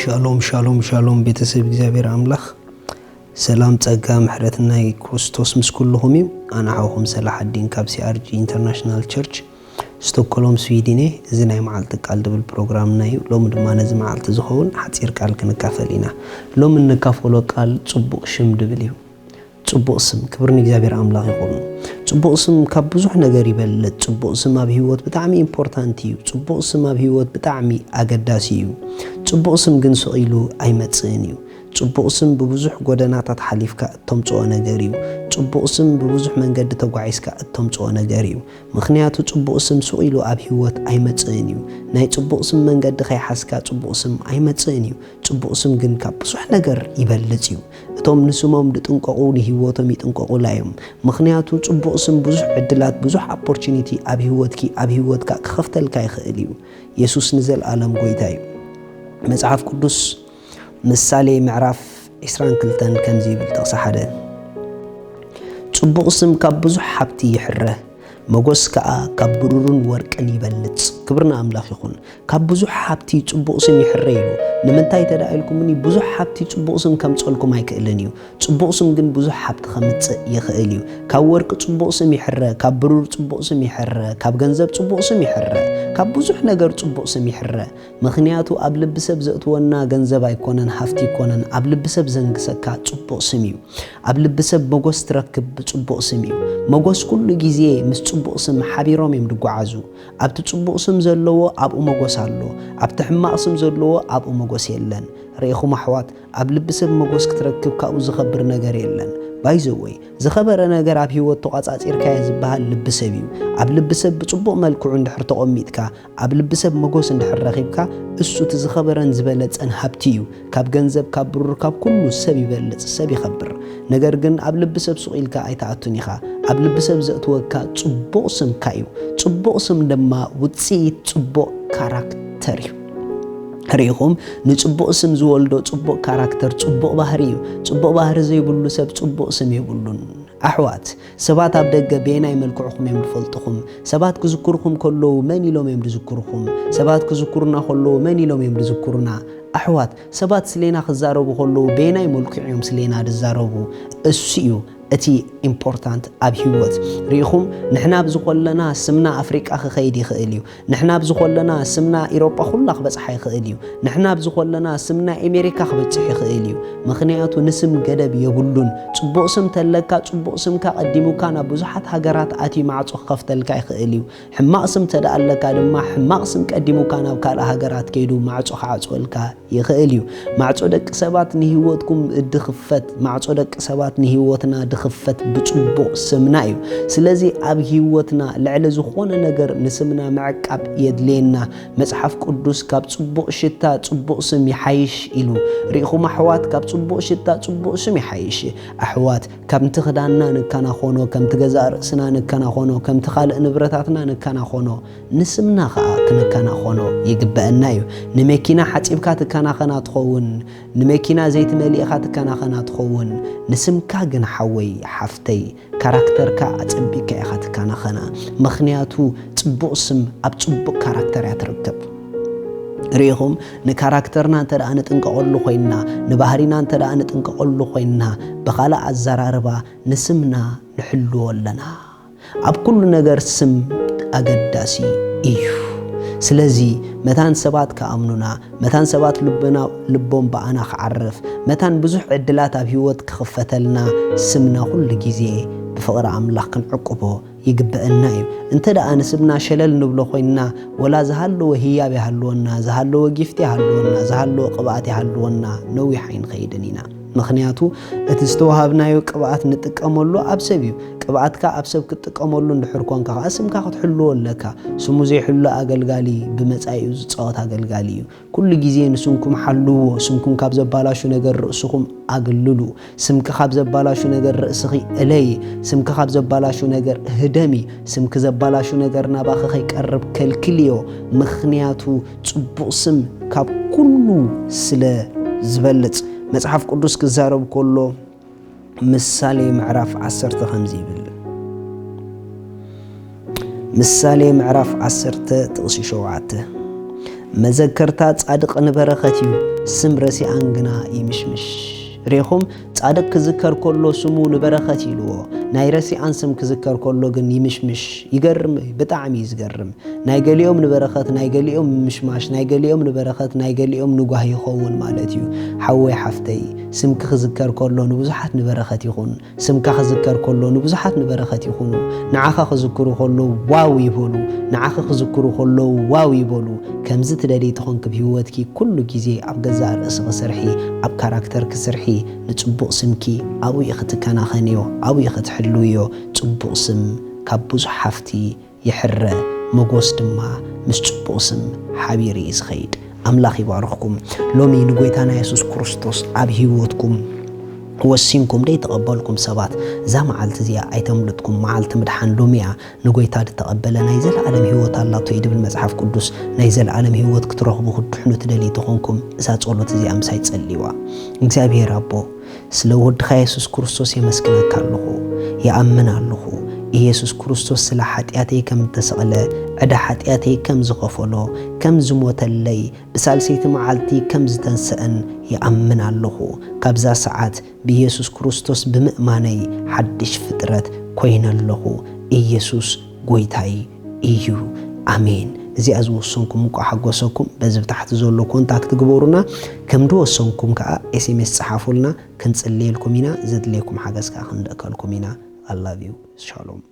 ሻሎም ቤተሰብ እግዚአብሔር አምላክ ሰላም ጸጋ ምሕረትና ክርስቶስ ምስኩልሁም አና ሐውኩም ሰላሐዲን ካብ ሲአርጂ ኢንተርናሽናል ቸርች ስቶክሆልም ስዊድን እዚ ናይ መዓልቲ ቃል ድብል ፕሮግራም ናይ ሎም ድማ ነዚ መዓልቲ ዝኸውን ሓፂር ቃል ክንካፈል ኢና ሎም እንካፈሎ ቃል ጽቡቕ ሽም ድብል እዩ ጽቡቕ ስም ክብርን እግዚአብሔር አምላክ ይኹን ጽቡቕ ስም ካብ ብዙሕ ነገር ይበልጥ ጽቡቕ ስም ኣብ ህይወት ብጣዕሚ ኢምፖርታንት እዩ ጽቡቕ ስም ኣብ ህይወት ብጣዕሚ አገዳሲ እዩ ጽቡቕ ስም ግን ሰቂሉ ኣይመጽእን እዩ ጽቡቕ ስም በብዙሕ ጎደናታት ሓሊፍካ እተምጽኦ ነገር እዩ ጽቡቕ ስም በብዙሕ መንገዲ ተጓዒስካ እተምጽኦ ነገር እዩ ምክንያቱ ጽቡቕ ስም ሰቂሉ ኣብ ህይወት ኣይመጽእን እዩ ናይ ጽቡቕ ስም መንገዲ ከይሓስካ ጽቡቕ ስም ኣይመጽእን እዩ ጽቡቕ ስም ግን ካብ ብዙሕ ነገር ይበልጽ እዩ እቶም ንስሞም ድጥንቀቁ ንህይወቶም ይጥንቀቁ ላዮም ምክንያቱ ጽቡቕ ስም ብዙሕ ዕድላት ብዙሕ ኦፖርቹኒቲ ኣብ ህይወትካ ክኸፍተልካ ይኽእል እዩ ኢየሱስ ንዘለዓለም ጎይታ እዩ መጽሐፍ ቅዱስ ምሳሌ ምዕራፍ 22 ከምዚ ይብል ጥቕሲ ሓደ ጽቡቕ ስም ካብ ብዙሕ ሓብቲ ይሕረህ መጎስ ከዓ ካብ ብሩርን ወርቅን ይበልጽ ክብርና አምላክ ይኹን ካብ ብዙሕ ሓብቲ ጽቡቕ ስም ይሕረህ ኢሉ ንምንታይ ተዳኢልኩምኒ ብዙሕ ሓብቲ ጽቡቕ ስም ከምጸልኩም ኣይክእልን እዩ ጽቡቕ ስም ግን ብዙሕ ሓብቲ ከምጽእ ይኽእል እዩ ካብ ወርቂ ጽቡቕ ስም ይሕረህ ካብ ብሩር ጽቡቕ ስም ይሕረህ ካብ ገንዘብ ጽቡቕ ስም ይሕረህ ካብ ብዙሕ ነገር ጽቡቕ ስም ይሕረህ ምክንያቱ ኣብ ልቢ ሰብ ዘእትወና ገንዘብ ኣይኮነን ሓፍቲ ይኮነን ኣብ ልቢ ሰብ ዘንግሰካ ጽቡቕ ስም እዩ ኣብ ልቢ ሰብ መጎስ ትረክብ ጽቡቕ ስም እዩ መጎስ ኩሉ ግዜ ምስ ጽቡቕ ስም ሓቢሮም እዮም ድጓዓዙ ኣብቲ ጽቡቕ ስም ዘለዎ ኣብኡ መጎስ ኣሎ ኣብቲ ሕማቕ ስም ዘለዎ ኣብኡ መጎስ የለን ርኢኹም ኣሕዋት ኣብ ልቢ ሰብ መጎስ ክትረክብ ካብኡ ዝኸብር ነገር የለን ባይዘወይ ዝኸበረ ነገር ኣብ ህይወት ተቋጻጺርካየ ዝበሃል ልቢ ሰብ እዩ ኣብ ልቢ ሰብ ብጽቡቕ መልክዑ እንድሕር ተቐሚጥካ ኣብ ልቢ ሰብ መጎስ እንድሕር ረኺብካ እሱ እቲ ዝኸበረን ዝበለጸን ሃብቲ እዩ ካብ ገንዘብ ካብ ብሩር ካብ ኩሉ ሰብ ይበልጽ ሰብ ይኸብር ነገር ግን ኣብ ልቢ ሰብ ስቂልካ ኣይተኣቱን ኢኻ ኣብ ልቢ ሰብ ዘእትወካ ጽቡቕ ስምካ እዩ ጽቡቕ ስም ድማ ውጽኢት ጽቡቕ ካራክተር እዩ ርኢኹም ንጽቡቕ ስም ዝወልዶ ጽቡቕ ካራክተር ጽቡቕ ባህሪ እዩ ጽቡቕ ባህሪ ዘይብሉ ሰብ ጽቡቕ ስም የብሉን ኣሕዋት ሰባት ኣብ ደገ ቤናይ መልክዑኹም እዮም ዝፈልጥኹም ሰባት ክዝክርኩም ከለዉ መን ኢሎም እዮም ዝዝክርኩም ሰባት ክዝክሩና ከለዉ መን ኢሎም እዮም ዝዝክሩና ኣሕዋት ሰባት ስለና ክዛረቡ ከለዉ ቤናይ መልክዑ እዮም ስለና ዝዛረቡ እሱ እዩ እቲ ኢምፖርታንት ኣብ ህይወት ርኢኹም ንሕና ብዝኾለና ስምና ኣፍሪቃ ክኸይድ ይኽእል እዩ ንሕና ብዝኾለና ስምና ኢሮጳ ኩላ ክበጽሕ ይኽእል እዩ ንሕና ብዝኾለና ስምና ኣሜሪካ ክበጽሕ ይኽእል እዩ ምክንያቱ ንስም ገደብ የብሉን ጽቡቕ ስም ተለካ ጽቡቕ ስምካ ቀዲሙካ ናብ ብዙሓት ሃገራት ኣትዩ ማዕጾ ክኸፍተልካ ይኽእል እዩ ሕማቕ ስም ተዳኣለካ ድማ ሕማቕ ስም ቀዲሙካ ናብ ካልእ ሃገራት ከይዱ ማዕጾ ክዓጽወልካ ይኽእል እዩ ማዕጾ ደቂ ሰባት ንህይወትኩም ድኽፈት ማዕጾ ደቂ ሰባት ንህይወትና ድኽፈት ብጽቡቕ ስምና እዩ ስለዚ ኣብ ህይወትና ልዕሊ ዝኾነ ነገር ንስምና መዕቃብ የድልየና መጽሐፍ ቅዱስ ካብ ጽቡቕ ሽታ ጽቡቕ ስም ይሓይሽ ኢሉ ርኢኹም ኣሕዋት ካብ ጽቡቕ ሽታ ጽቡቕ ስም ይሓይሽ ኣሕዋት ከምቲ ክዳንና ንከናኾኖ ከምቲ ገዛእ ርእስና ንከናኾኖ ከምቲ ካልእ ንብረታትና ንከናኾኖ ንስምና ከዓ ክንከናኾኖ ይግበአና እዩ ንመኪና ሓፂብካ ትከናኸና ትኸውን ንመኪና ዘይት መሊእኻ ትከናኸና ትኸውን ንስምካ ግን ሓወይ ሓፍተይ ካራክተርካ ኣጸቢካ ኢኻ ትከናኸና ምክንያቱ ጽቡቕ ስም ኣብ ጽቡቕ ካራክተር ያትርከብ ርኢኹም ንካራክተርና እንተደኣ ንጥንቀቐሉ ኮይንና ንባህሪና እንተደኣ ንጥንቀቐሉ ኮይንና ብኻልእ ኣዘራርባ ንስምና ንሕልዎ ኣለና ኣብ ኩሉ ነገር ስም ኣገዳሲ እዩ ስለዚ መታን ሰባት ከኣምኑና መታን ሰባት ልቦም በኣና ክዓርፍ መታን ብዙሕ ዕድላት ኣብ ህይወት ክኽፈተልና ስምና ኩሉ ግዜ ብፍቕሪ ኣምላኽ ክንዕቅቦ ይግበአና እዩ እንተደኣ ንስምና ሸለል ንብሎ ኮይንና ወላ ዝሃለወ ህያብ ይሃልወና ዝሃለወ ጊፍቲ ይሃልወና ዝሃለወ ቅብኣት ይሃልወና ነዊሕ ኣይንኸይድን ኢና ምክንያቱ እቲ ዝተዋሃብናዮ ቅብኣት ንጥቀመሉ ኣብ ሰብ እዩ ቅብኣትካ ኣብ ሰብ ክትጥቀመሉ እንድሕር ኮንካ ከዓ ስምካ ክትሕልዎ ኣለካ ስሙ ዘይሕሉ ኣገልጋሊ ብመጻኢኡ ዝፃወት ኣገልጋሊ እዩ ኩሉ ግዜ ንስምኩም ሓልዎ ስምኩም ካብ ዘባላሹ ነገር ርእስኹም ኣግልሉ ስምክ ካብ ዘባላሹ ነገር ርእስኺ እለይ ስምክ ካብ ዘባላሹ ነገር ህደሚ ስምክ ዘባላሹ ነገር ናባኺ ከይቀርብ ከልክልዮ ምክንያቱ ጽቡቕ ስም ካብ ኩሉ ስለ ዝበልጽ መጽሐፍ ቅዱስ ክዛረብ ከሎ ምሳሌ ምዕራፍ 10 ከምዚ ይብል ምሳሌ ምዕራፍ 10 ጥቕሲ 7 መዘከርታ ጻድቅ ንበረኸትዩ ስም ረሲኣን ግና ይምሽምሽ ريخم تصادق كذكر كله سمو نبرخت يلوه نايرسي أنسم كذكر كله جن يمشمش يجرم بتعمي يزجرم نايجل يوم نبرخت نايجل يوم مشماش نايجل يوم نبرخت نايجل يوم نجاه يخون مالتيو حوي حفتي سم كذكر كله نبزحت نبرخت يخون سم كذكر كله نبزحت نبرخت يخونو نعخ خذكره كله واو يبولو نعخ خذكره كله واو يبولو كم زت دليل تخون كبيوتك كل جزء أبجزار أصغر سرحي أب كاركتر كسرحي نصبق سمكي أو يخت كان خنيو أو يخت حلويو صبق سم كابوز حفتي يحر مغوس دما مش صبق سم حبيري إزخيد أملاخي بارخكم لومي نقويتانا يسوس كريستوس أب هيوتكم وسينكم دي تقبلكم سبات زا معلت زيا ايتملتكم معلت مدحان لوميا نغويتا تقبلنا نايزل عالم هيوت الله تويد بالمصحف قدوس نايزل عالم هيوت كترخبو خدحنو تدلي تخونكم اذا ጸሎት زي امساي تصليوا እግዚአብሔር አቦ ስለ ወድ ኢየሱስ ክርስቶስ የመስከነካ አለሁ ያአመና አለሁ ኢየሱስ ክርስቶስ ስለ ኃጢአቴ ከም ተሰቀለ ዕዳ ኃጢአቴ ከም ዝኸፈሎ ከም ዝሞተለይ በሳልሰይቲ መዓልቲ ከም ዝተንሰአን ያአመና አለሁ ካብዛ ሰዓት በኢየሱስ ክርስቶስ ብምእማነይ ሓድሽ ፍጥረት ኮይነለሁ ኢየሱስ ጎይታይ እዩ አሜን እዚ አዝወሰንኩም ቋሓጎሰኩም በዚህ ተحت ዘሎ ኮንታክት ግበሩና ከምዶ ወሰንኩም ከ ኤስኤምኤስ ጽሐፉልና ክንጽልየልኩም ኢና ዘድለይኩም ሓገዝ ከ ክንደከልኩም ኢና I love you. Shalom.